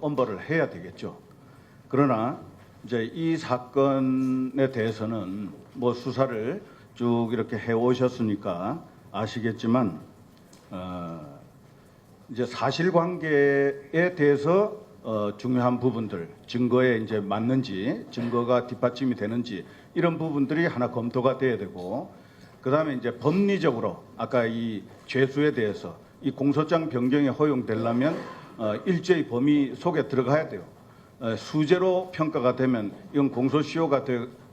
엄벌을 해야 되겠죠. 그러나 이제 이 사건에 대해서는 뭐 수사를 쭉 이렇게 해 오셨으니까 아시겠지만 이제 사실관계에 대해서 중요한 부분들, 증거에 이제 맞는지, 증거가 뒷받침이 되는지 이런 부분들이 하나 검토가 돼야 되고, 그다음에 이제 법리적으로 아까 이 죄수에 대해서 이 공소장 변경이 허용되려면 일제히 범위 속에 들어가야 돼요. 수재로 평가가 되면 이건 공소시효가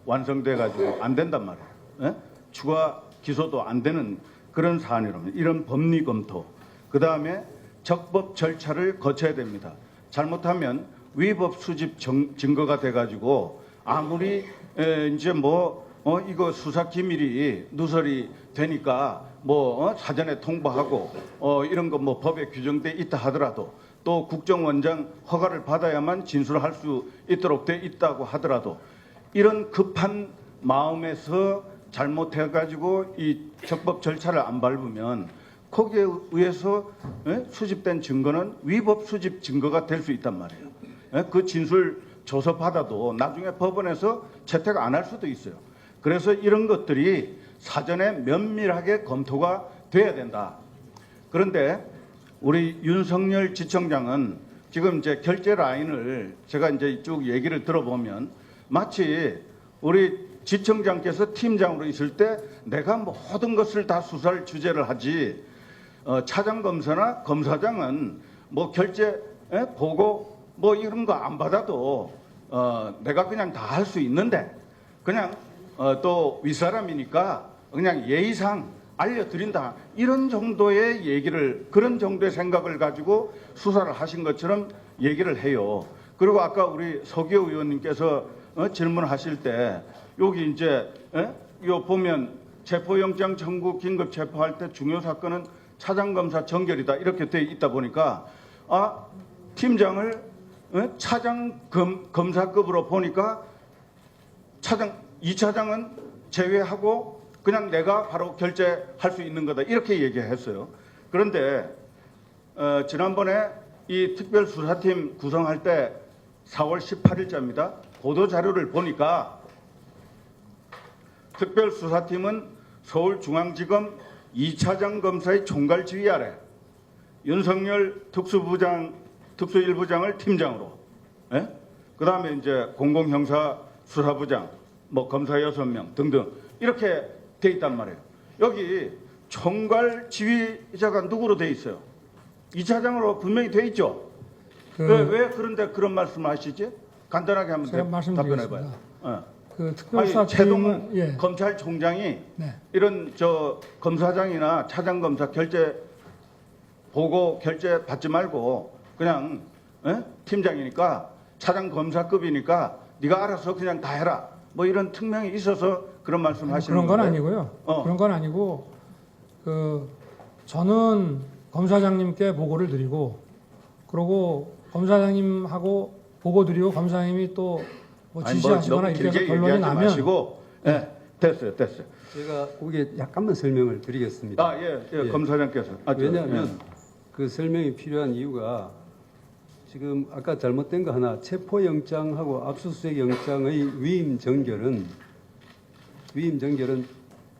완성돼 가지고 안 된단 말이에요. 예? 추가 기소도 안 되는 그런 사안이라면 이런 법리 검토, 그다음에 적법 절차를 거쳐야 됩니다. 잘못하면 위법 수집 증거가 돼 가지고 아무리 이제 이거 수사 기밀이 누설이 되니까 사전에 통보하고 이런 거 법에 규정돼 있다 하더라도, 또 국정원장 허가를 받아야만 진술할 수 있도록 돼 있다고 하더라도, 이런 급한 마음에서 잘못해 가지고 이 적법 절차를 안 밟으면 거기에 의해서 수집된 증거는 위법 수집 증거가 될 수 있단 말이에요. 그 진술 조서 받아도 나중에 법원에서 채택 안 할 수도 있어요. 그래서 이런 것들이 사전에 면밀하게 검토가 돼야 된다. 그런데 우리 윤석열 지청장은 지금 이제 결제 라인을 제가 이제 쭉 얘기를 들어보면 마치 우리 지청장께서 팀장으로 있을 때 내가 모든 것을 다 수사를 주재를 하지, 차장 검사나 검사장은 결제 보고 이런 거 안 받아도 내가 그냥 다 할 수 있는데, 그냥 또 윗사람이니까 그냥 예의상 알려드린다, 이런 정도의 얘기를, 그런 정도의 생각을 가지고 수사를 하신 것처럼 얘기를 해요. 그리고 아까 우리 서기호 의원님께서 질문하실 때 여기 이제 요 보면 체포영장 청구 긴급 체포할 때 중요 사건은 차장검사 정결이다 이렇게 돼 있다 보니까 팀장을 차장 검사급으로 보니까 이 차장은 제외하고 그냥 내가 바로 결재할 수 있는 거다 이렇게 얘기했어요. 그런데 지난번에 이 특별수사팀 구성할 때 4월 18일자입니다. 보도자료를 보니까 특별수사팀은 서울중앙지검 2차장 검사의 총괄 지휘 아래 윤석열 특수1부장을 팀장으로, 그다음에 이제 공공형사수사부장, 검사 6명 등등 이렇게 돼 있단 말이에요. 여기 총괄 지휘자가 누구로 돼 있어요? 2차장으로 분명히 돼 있죠. 왜 그런데 그런 말씀을 하시지? 간단하게 한번 답변해봐요. 최동은 검찰총장이 이런 검사장이나 차장검사 결재 보고 결재 받지 말고 그냥 팀장이니까 차장검사급이니까 네가 알아서 그냥 다 해라, 이런 특명이 있어서 그런 말씀 하시는 그런 건 아니고요. 그런 건 아니고 저는 검사장님께 보고를 드리고, 그리고 검사장님하고 보고 드리고 검사장님이 또 지시하시거나 이렇게 해서 결론이 나면 됐어요. 제가 거기에 약간만 설명을 드리겠습니다. 예. 검사장께서 왜냐하면 그 설명이 필요한 이유가 지금 아까 잘못된 거 하나, 체포영장하고 압수수색 영장의 위임 정결은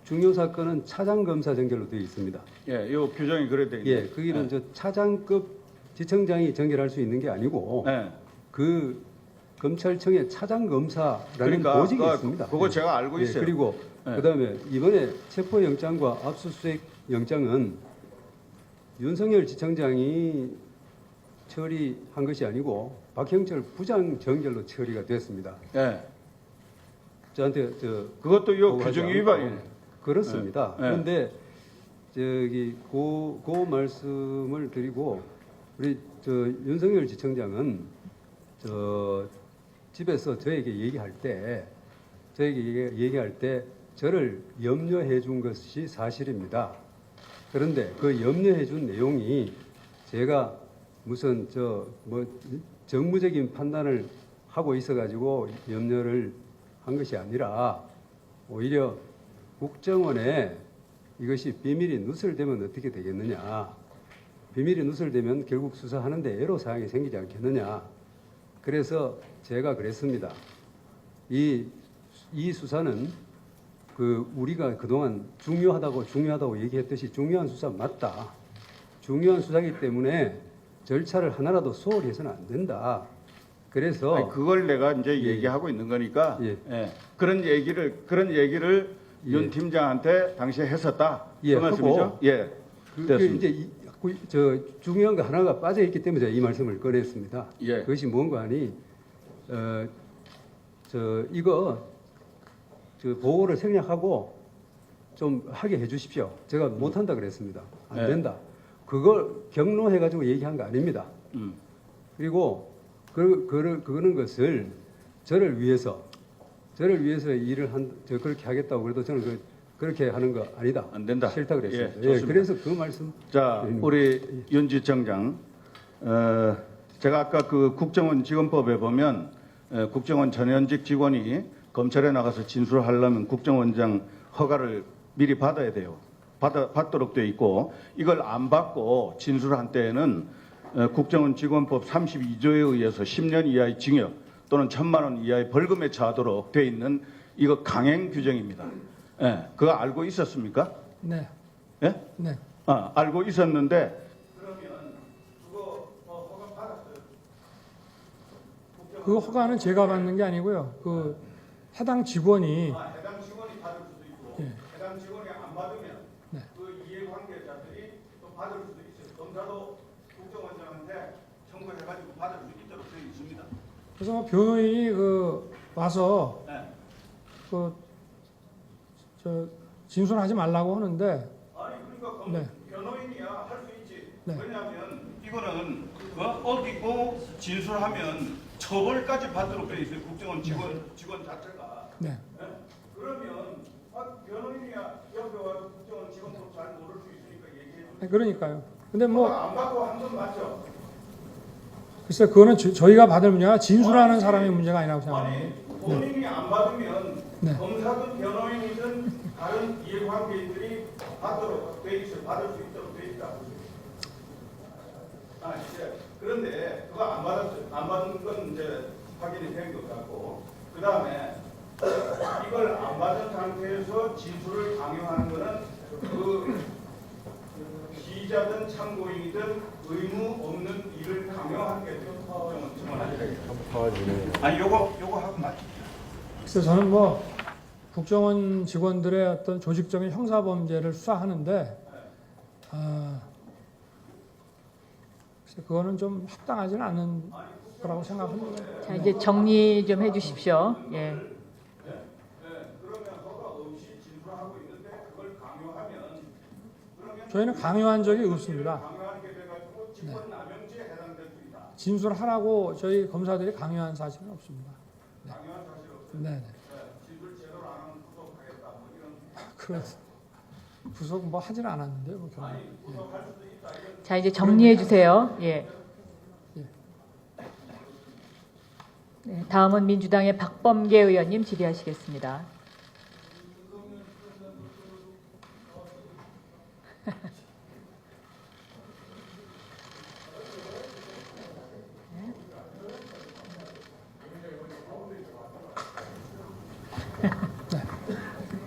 중요 사건은 차장검사 정결로 되어 있습니다. 이 규정이 그래 돼 있네요. 거기는 차장급 지청장이 정결할 수 있는 게 아니고 그 검찰청의 차장검사라는 보직이 있습니다. 그거 제가 알고 있어요. 그리고 그다음에 이번에 체포영장과 압수수색 영장은 윤석열 지청장이 처리한 것이 아니고 박형철 부장 정결로 처리가 됐습니다. 저한테 그것도 이 규정 위반이에요. 그렇습니다. 그런데 그 말씀을 드리고, 우리 윤석열 지청장은 집에서 저에게 얘기할 때 저를 염려해 준 것이 사실입니다. 그런데 그 염려해 준 내용이 제가 무슨 정무적인 판단을 하고 있어 가지고 염려를 한 것이 아니라, 오히려 국정원에 이것이 비밀이 누설되면 어떻게 되겠느냐, 비밀이 누설되면 결국 수사하는데 애로사항이 생기지 않겠느냐. 그래서 제가 그랬습니다. 이 수사는 우리가 그동안 중요하다고 얘기했듯이 중요한 수사 맞다. 중요한 수사이기 때문에 절차를 하나라도 소홀히 해서는 안 된다. 그래서 아니, 그걸 내가 이제 예. 얘기하고 있는 거니까 예. 예. 그런 얘기를 윤 팀장한테 당시에 했었다. 예, 그 말씀이죠? 하고 예. 그 됐습니다. 이제 저 중요한 거 하나가 빠져 있기 때문에 제가 이 말씀을 꺼냈습니다. 예. 그것이 뭔가 하니 이거 보고를 생략하고 좀 하게 해주십시오. 제가 못한다 그랬습니다. 안 예. 된다. 그걸 경로해가지고 얘기한 거 아닙니다. 그리고 그거는 것을 저를 위해서 일을 그렇게 하겠다고 그래도 저는 그렇게 하는 거 아니다. 안 된다. 싫다 그랬습니다. 예, 좋습니다. 그래서 그 말씀. 자, 드립니다. 우리 윤지청장, 제가 아까 그 국정원 직원법에 보면 국정원 전현직 직원이 검찰에 나가서 진술하려면 국정원장 허가를 미리 받아야 돼요. 받도록 되어 있고 이걸 안 받고 진술한 때에는 국정원 직원법 32조에 의해서 10년 이하의 징역 또는 1,000만 원 이하의 벌금에 처하도록 되어 있는 이거 강행 규정입니다. 예, 그거 알고 있었습니까? 네, 예? 네. 알고 있었는데 그러면 그거 허가 받았어요? 그 허가는 제가 받는 게 아니고요. 그 해당 직원이 해당 직원이 받을 수도 있고 예. 해당 직원이 안 받으면 네. 그 이해관계자들이 또 받을 수도 있어요. 검사도 국정원장한테 청구해가지고 받을 수 있도록 되어 있습니다. 그래서 뭐 변호인이 와서 네. 진술하지 말라고 하는데 아니 그러니까 네. 변호인이야 할 수 있지. 네. 왜냐하면 이거는 어디고 진술하면 처벌까지 받도록 되어 있어요. 국정원 직원 자체가. 네. 네? 그러면 변호인이야 옆에 와서 국정원 직원법 잘 모를 수 있으니까 얘기해 줘. 그러니까요. 근데 뭐 안 받고 한 건 맞죠? 글쎄 그거는 저희가 받을 문제가 진술하는 사람의 문제가 아니라고 생각합니다. 아니 본인이 안 받으면 네. 검사든 변호인이든 다른 이해관계인들이 받도록 돼 있어 받을 수 있도록 돼 있다. 이제 그런데 그거 안 받은 건 이제 확인이 된 것 같고 그 다음에 이걸 안 받은 상태에서 진술을 강요하는 거는 그 기자든 참고인이든 의무 없는 일을 강요하는 게 아니 요거 하고 맞죠? 그래서 저는 뭐 국정원 직원들의 어떤 조직적인 형사 범죄를 수사하는데 글쎄 그거는 좀 합당하지는 않은 거라고 생각합니다. 자, 이제 정리 좀 해주십시오. 예. 그러면 허가 없이 진술하고 있는데 그걸 강요하면 그러면 저희는 강요한 적이 없습니다. 강요하는 게 돼가지고 직권남용죄에 해당될 수 있다. 진술하라고 저희 검사들이 강요한 사실은 없습니다. 강요한 사실 없어요. 네, 네. 진술 제대로 안 하면 구속하겠다. 뭐 이런 그래서 구속 뭐 하진 않았는데요. 뭐 결국. 구속할 수도 있다. 이런 자, 이제 정리해 주세요. 예. 네, 다음은 민주당의 박범계 의원님 질의하시겠습니다.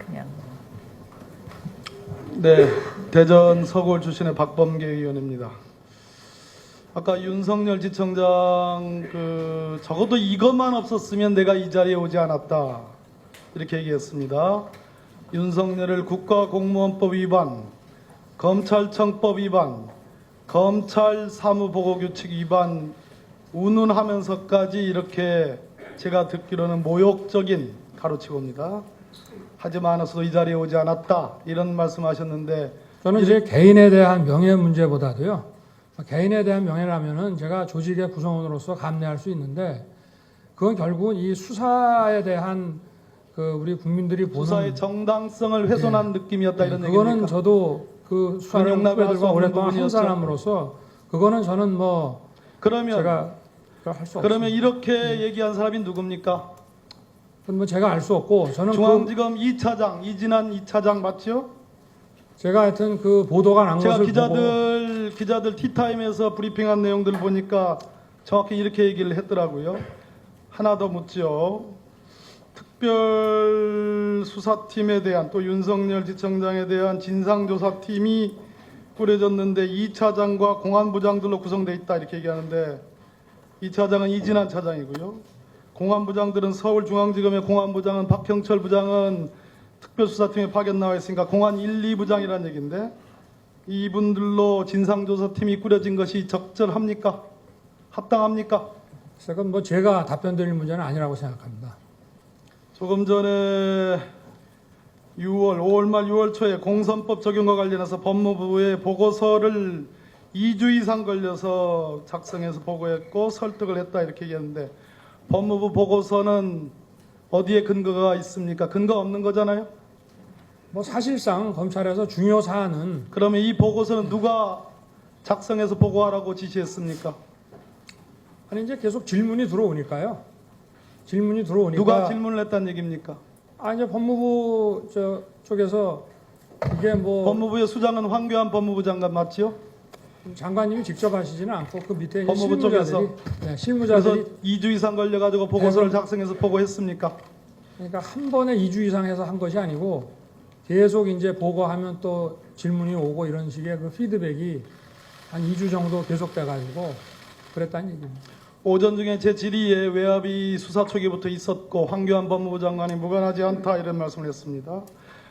그냥 네, 대전 서골 출신의 박범계 의원입니다. 아까 윤석열 지청장 적어도 이것만 없었으면 내가 이 자리에 오지 않았다 이렇게 얘기했습니다. 윤석열을 국가공무원법 위반, 검찰청법 위반, 검찰 사무보고규칙 위반 운운하면서까지 이렇게 제가 듣기로는 모욕적인 가로치고입니다. 하지만 않았어도 이 자리에 오지 않았다 이런 말씀하셨는데 저는 이제 개인에 대한 명예 문제보다도요. 개인에 대한 명예라면은 제가 조직의 구성원으로서 감내할 수 있는데 그건 결국은 이 수사에 대한 우리 국민들이 보는 수사의 정당성을 훼손한 느낌이었다 이런 그거는 얘기입니까? 저도 그 수사를 용납을 할수 후배들과 없는 오랫동안 한 부분이었죠. 사람으로서 그거는 저는 뭐 그러면 제가 할 수 그러면 없습니다. 이렇게 얘기한 사람이 누굽니까? 그건 뭐 제가 알 수 없고 저는 중앙지검 2차장 이진한 2차장 맞죠? 제가 하여튼 그 보도가 난 제가 것을 보고 기자들 티타임에서 브리핑한 내용들을 보니까 정확히 이렇게 얘기를 했더라고요. 하나 더 묻죠. 특별수사팀에 대한 또 윤석열 지청장에 대한 진상조사팀이 꾸려졌는데 2차장과 공안부장들로 구성되어 있다 이렇게 얘기하는데 2차장은 이진한 차장이고요. 공안부장들은 서울중앙지검의 공안부장은 박형철 부장은 특별수사팀에 파견 나와 있으니까 공안 1, 2부장이라는 얘기인데 이분들로 진상조사팀이 꾸려진 것이 적절합니까? 합당합니까? 그건 뭐 제가 답변 드릴 문제는 아니라고 생각합니다. 조금 전에 5월 말 6월 초에 공선법 적용과 관련해서 법무부에 보고서를 2주 이상 걸려서 작성해서 보고했고 설득을 했다 이렇게 얘기했는데 법무부 보고서는 어디에 근거가 있습니까? 근거 없는 거잖아요. 뭐 사실상 검찰에서 중요 사안은 그러면 이 보고서는 누가 작성해서 보고하라고 지시했습니까? 아니 이제 계속 질문이 들어오니까요. 질문이 들어오니까 누가 질문을 했다는 얘기입니까? 이제 법무부 쪽에서 이게 뭐 법무부의 수장은 황교안 법무부 장관 맞지요? 장관님이 직접 하시지는 않고 그 밑에 이제 법무부 실무자들이 그래서 실무자들이 2주 이상 걸려가지고 보고서를 작성해서 보고했습니까? 그러니까 한 번에 2주 이상 해서 한 것이 아니고 계속 이제 보고하면 또 질문이 오고 이런 식의 그 피드백이 한 2주 정도 계속돼 가지고 그랬다는 얘기입니다. 오전 중에 제 질의에 외압이 수사 초기부터 있었고 황교안 법무부 장관이 무관하지 않다 이런 말씀을 했습니다.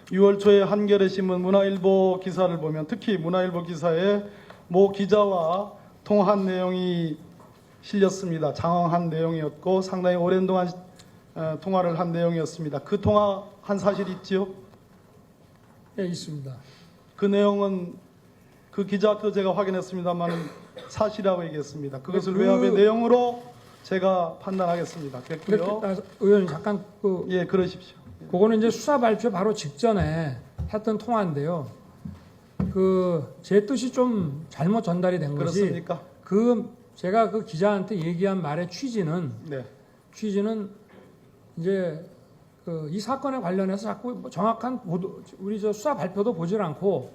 6월 초에 한겨레 신문 문화일보 기사를 보면 특히 문화일보 기사에 모 기자와 통화한 내용이 실렸습니다. 장황한 내용이었고 상당히 오랜 동안 통화를 한 내용이었습니다. 그 통화한 사실이 있지요? 예, 있습니다. 그 내용은 그 기자도 제가 확인했습니다만 사실이라고 얘기했습니다. 그것을 그- 외압의 내용으로 제가 판단하겠습니다. 됐고요. 의원님 잠깐 예, 그러십시오. 그거는 이제 수사 발표 바로 직전에 했던 통화인데요. 제 뜻이 좀 잘못 전달이 된 것이 그렇습니까? 제가 그 기자한테 얘기한 말의 취지는 네. 이제 이 사건에 관련해서 자꾸 뭐 정확한 보도, 우리 수사 발표도 보질 않고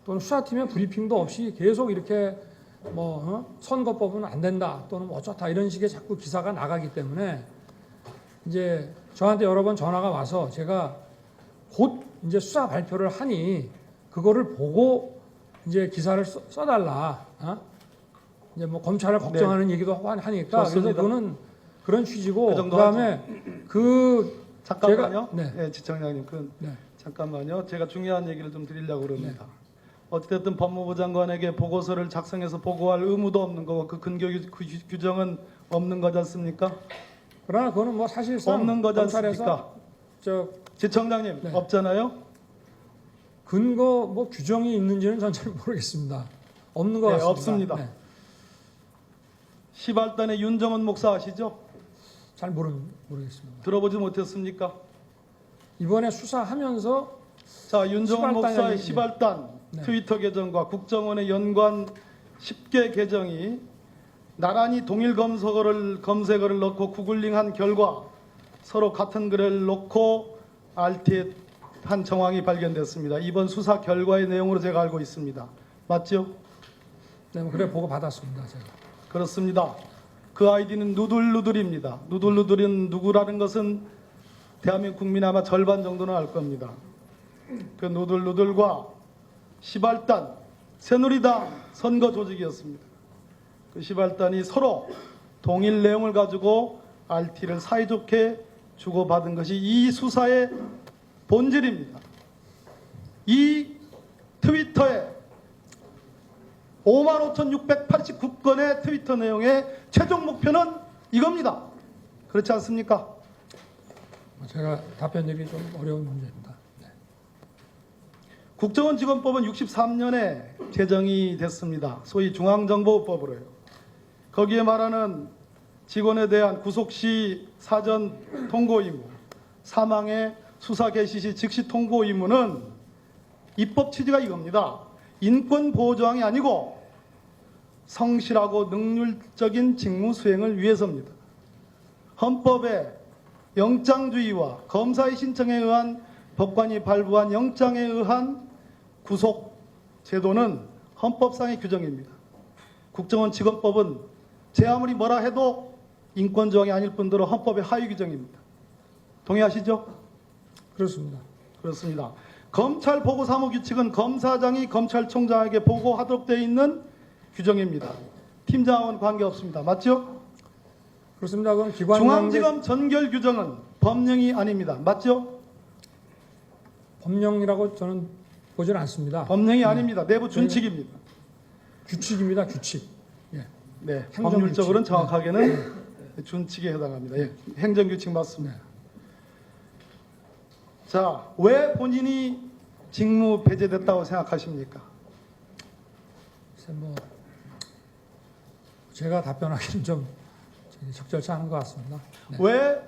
또는 수사팀의 브리핑도 없이 계속 이렇게 선거법은 안 된다 또는 뭐 어쩌다 이런 식의 자꾸 기사가 나가기 때문에 이제 저한테 여러 번 전화가 와서 제가 곧 이제 수사 발표를 하니 그거를 보고 이제 기사를 써달라. 이제 뭐 검찰을 걱정하는 얘기도 하고 하니까 그래서 좋습니다. 그거는 그런 취지고 그 정도 그다음에 잠깐만요. 네. 네, 지청장님, 네. 잠깐만요. 제가 중요한 얘기를 좀 드리려고 그럽니다. 어쨌든 법무부 장관에게 보고서를 작성해서 보고할 의무도 없는 거고 그 근거 규정은 없는 거지 않습니까? 그러나 그거는 뭐 사실상 없는 거지 검찰에서 않습니까? 지청장님, 네. 없잖아요. 근거 뭐 규정이 있는지는 전 잘 모르겠습니다. 없는 것 네, 같습니다. 없습니다. 네. 시발단의 윤정원 목사 아시죠? 잘 모르겠습니다. 들어보지 못했습니까? 이번에 수사하면서 자, 윤정원 시발단이 목사의 아니지. 시발단 네. 트위터 계정과 국정원의 연관 10개 계정이 나란히 동일 검색어를 넣고 구글링한 결과 서로 같은 글을 넣고 RT한 정황이 발견됐습니다. 이번 수사 결과의 내용으로 제가 알고 있습니다. 맞죠? 네, 뭐 그래 보고 받았습니다. 제가. 그렇습니다. 그 아이디는 누들누들입니다. 누들누들은 누구라는 것은 대한민국 국민 아마 절반 정도는 알 겁니다. 그 누들누들과 시발단, 새누리당 선거 조직이었습니다. 그 시발단이 서로 동일 내용을 가지고 RT를 사이좋게 주고받은 것이 이 수사의 본질입니다. 이 트위터에 55,689건의 트위터 내용의 최종 목표는 이겁니다. 그렇지 않습니까? 제가 답변드리기 좀 어려운 문제입니다. 네. 국정원 직원법은 63년에 제정이 됐습니다. 소위 중앙정보법으로요. 거기에 말하는 직원에 대한 구속 시 사전 통고 의무, 사망의 수사 개시 시 즉시 통고 의무는 입법 취지가 이겁니다. 인권 보호 조항이 아니고 성실하고 능률적인 직무 수행을 위해서입니다. 헌법에 영장주의와 검사의 신청에 의한 법관이 발부한 영장에 의한 구속 제도는 헌법상의 규정입니다. 국정원 직원법은 제 아무리 뭐라 해도 인권조항이 아닐 뿐더러 헌법의 하위 규정입니다. 동의하시죠? 그렇습니다. 그렇습니다. 검찰 보고사무규칙은 검사장이 검찰총장에게 보고하도록 되어 있는 규정입니다. 팀장하고는 관계없습니다. 맞죠? 그렇습니다. 그럼 기관 중앙지검 전결 규정은 법령이 아닙니다. 맞죠? 법령이라고 저는 보질 않습니다. 법령이 아닙니다. 내부 준칙입니다. 규칙입니다. 규칙. 예. 네, 행정규칙. 법률적으로는 정확하게는 준칙에 해당합니다. 예, 행정규칙 맞습니다. 자, 왜 본인이 직무 배제됐다고 생각하십니까? 글쎄 뭐 제가 답변하기는 좀 적절치 않은 것 같습니다. 네. 왜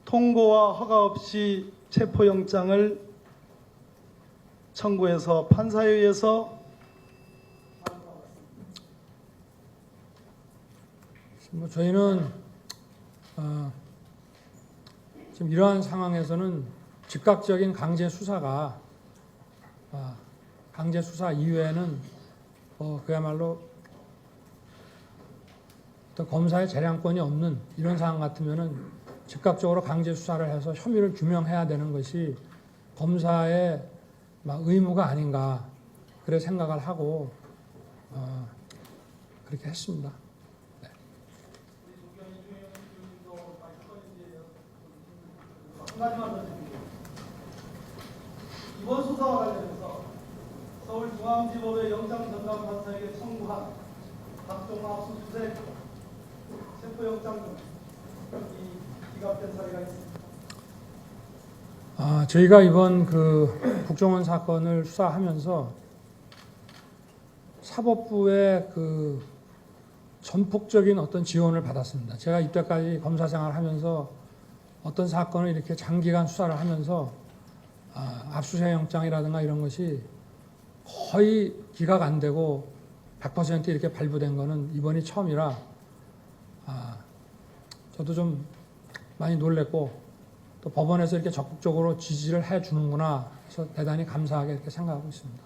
통고와 허가 없이 체포영장을 청구해서 판사에 의해서 뭐 저희는 지금 이러한 상황에서는 즉각적인 강제 수사가 강제 수사 이외에는 그야말로 어떤 검사의 재량권이 없는 이런 상황 같으면은 즉각적으로 강제 수사를 해서 혐의를 규명해야 되는 것이 검사의 의무가 아닌가 그래 생각을 하고 그렇게 했습니다. 이번 수사와 관련해서 서울중앙지법의 영장전담판사에게 청구한 각종 압수수색, 체포영장 등이 기각된 사례가 있습니다. 저희가 이번 그 국정원 사건을 수사하면서 사법부의 그 전폭적인 어떤 지원을 받았습니다. 제가 이때까지 검사 생활을 하면서 어떤 사건을 이렇게 장기간 수사를 하면서 압수수색 영장이라든가 이런 것이 거의 기각 안 되고 100% 이렇게 발부된 거는 이번이 처음이라 저도 좀 많이 놀랬고 또 법원에서 이렇게 적극적으로 지지를 해 주는구나 해서 대단히 감사하게 이렇게 생각하고 있습니다.